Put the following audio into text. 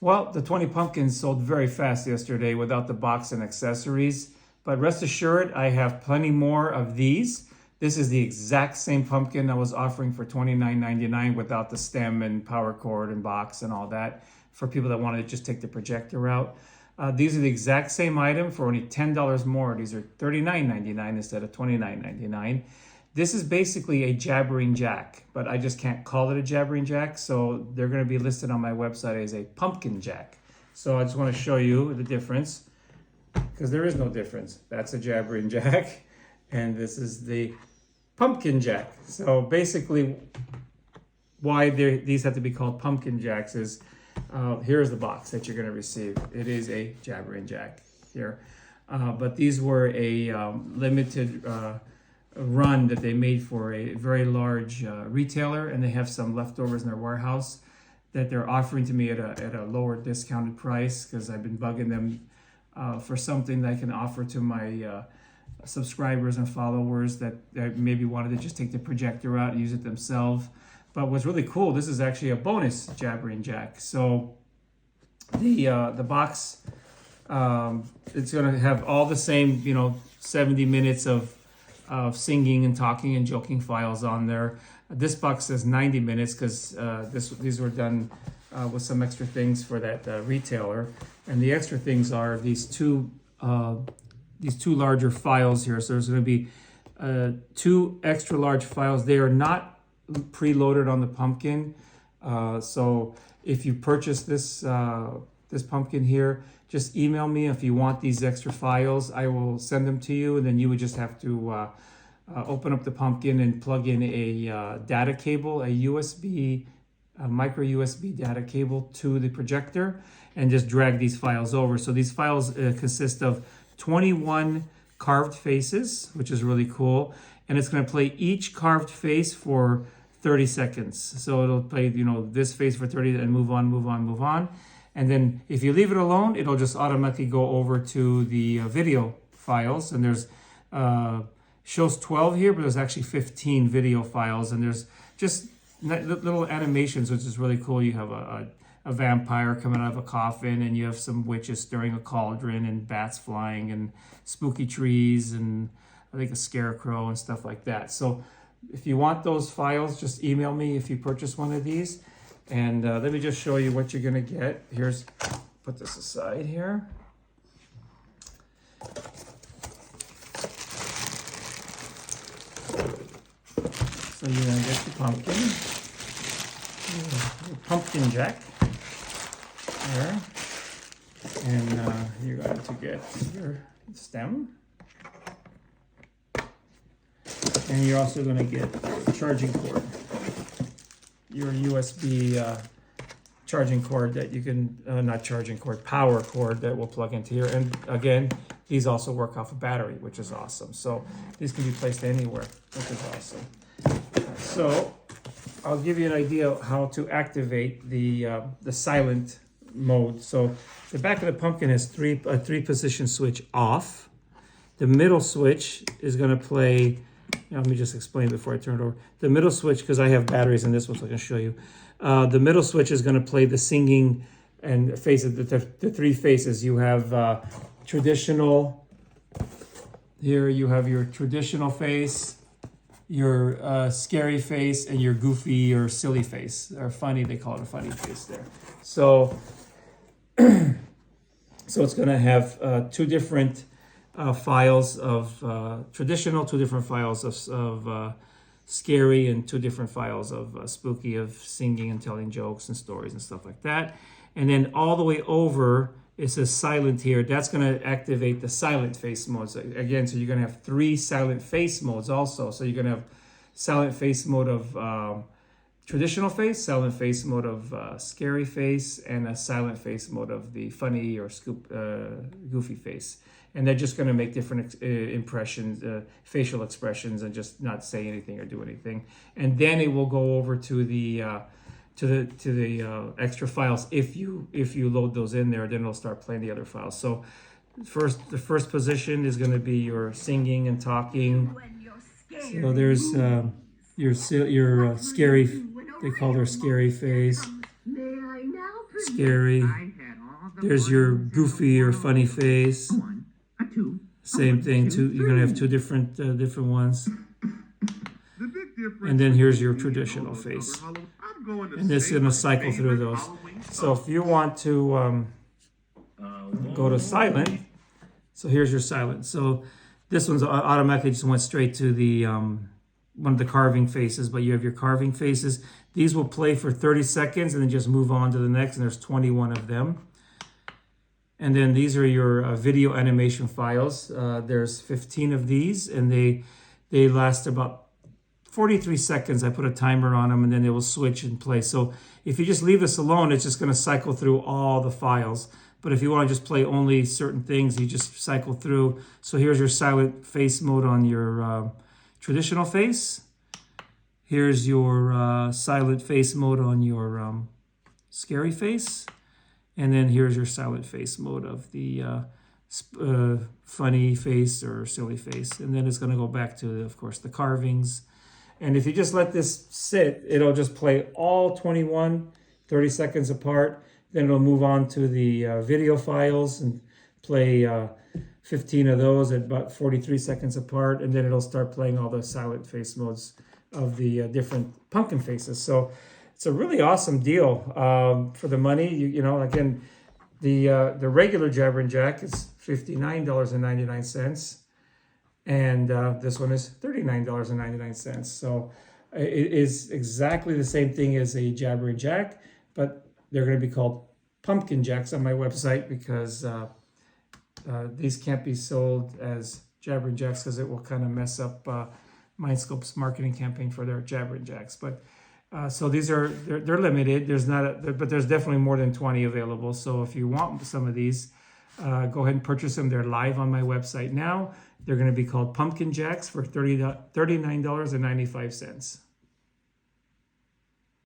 Well, the 20 pumpkins sold very fast yesterday without the box and accessories. But rest assured, I have plenty more of these. This is the exact same pumpkin I was offering for $29.99 without the stem and power cord and box and all that for people that wanted to just take the projector out. These are the exact same item for only $10 more. These are $39.99 instead of $29.99. This is basically a Jabbering Jack, but I just can't call it a Jabbering Jack, so they're going to be listed on my website as a Pumpkin Jack. So I just want to show you the difference, because there is no difference. That's a Jabbering Jack, and this is the Pumpkin Jack. So basically, why these have to be called Pumpkin Jacks is, here's the box that you're going to receive. It is a Jabbering Jack here, but these were a limited run that they made for a very large retailer, and they have some leftovers in their warehouse that they're offering to me at a lower discounted price, because I've been bugging them for something that I can offer to my subscribers and followers that maybe wanted to just take the projector out and use it themselves. But what's really cool, this is actually a bonus Jabbering Jack. So the box, it's going to have all the same 70 minutes of singing and talking and joking files on there. This box says 90 minutes because these were done with some extra things for that retailer, and the extra things are these two larger files here. So there's going to be 2 extra large files. They are not preloaded on the pumpkin, so if you purchase this pumpkin here, just email me if you want these extra files. I will send them to you, and then you would just have to open up the pumpkin and plug in a data cable, a micro USB data cable to the projector, and just drag these files over. So these files consist of 21 carved faces, which is really cool, and it's going to play each carved face for 30 seconds. So it'll play this face for 30 and move on, move on, move on. And then if you leave it alone, it'll just automatically go over to the video files. And there's, shows 12 here, but there's actually 15 video files. And there's just little animations, which is really cool. You have a vampire coming out of a coffin, and you have some witches stirring a cauldron, and bats flying, and spooky trees, and I think a scarecrow and stuff like that. So if you want those files, just email me if you purchase one of these. And let me just show you what you're going to get. Here's, put this aside here. So you're going to get the pumpkin jack there. And you're going to get your stem. And you're also going to get a charging cord. Your USB charging cord that you can, not charging cord, power cord that will plug into here. And again, these also work off a battery, which is awesome. So these can be placed anywhere, which is awesome. So I'll give you an idea of how to activate the silent mode. So the back of the pumpkin has a 3-position switch off. The middle switch is going to play. Let me just explain before I turn it over. The middle switch, because I have batteries in this one, so I can show you. The middle switch is going to play the singing and faces, the 3 faces. You have traditional. Here you have your traditional face, your scary face, and your goofy or silly face, or funny. They call it a funny face there. So, so it's going to have 2 different files of traditional, 2 different files of scary, and 2 different files of spooky, of singing and telling jokes and stories and stuff like that. And then all the way over, it says silent here. That's going to activate the silent face modes. Again, so you're going to have 3 silent face modes also. So you're going to have silent face mode of traditional face, silent face mode of scary face, and a silent face mode of the funny or goofy face. And they're just going to make different impressions, facial expressions, and just not say anything or do anything. And then it will go over to the extra files. If you load those in there, then it'll start playing the other files. So the first position is going to be your singing and talking. So there's your scary. They call their scary face. Scary. There's your goofy or funny face. Same thing, you're gonna have two different ones. And then here's your traditional face. And this is gonna cycle through those. So if you want to go to silent, so here's your silent. So this one's automatically just went straight to the one of the carving faces, but you have your carving faces. These will play for 30 seconds and then just move on to the next, and there's 21 of them. And then these are your video animation files. There's 15 of these, and they last about 43 seconds. I put a timer on them, and then they will switch and play. So if you just leave this alone, it's just going to cycle through all the files. But if you want to just play only certain things, you just cycle through. So here's your silent face mode on your traditional face. Here's your silent face mode on your scary face. And then here's your silent face mode of the funny face or silly face. And then it's going to go back to, of course, the carvings. And if you just let this sit, it'll just play all 21, 30 seconds apart. Then it'll move on to the video files and play 15 of those at about 43 seconds apart. And then it'll start playing all the silent face modes of the different pumpkin faces. So it's a really awesome deal for the money. You know, again, the regular Jabbering Jack is $59.99. And this one is $39.99. So it is exactly the same thing as a Jabbering Jack, but they're going to be called pumpkin jacks on my website because these can't be sold as Jabbering Jacks because it will kind of mess up Mindscope's marketing campaign for their Jabbering Jacks. But so these are they're limited. But there's definitely more than 20 available. So if you want some of these, go ahead and purchase them. They're live on my website now. They're going to be called pumpkin jacks for $39.95.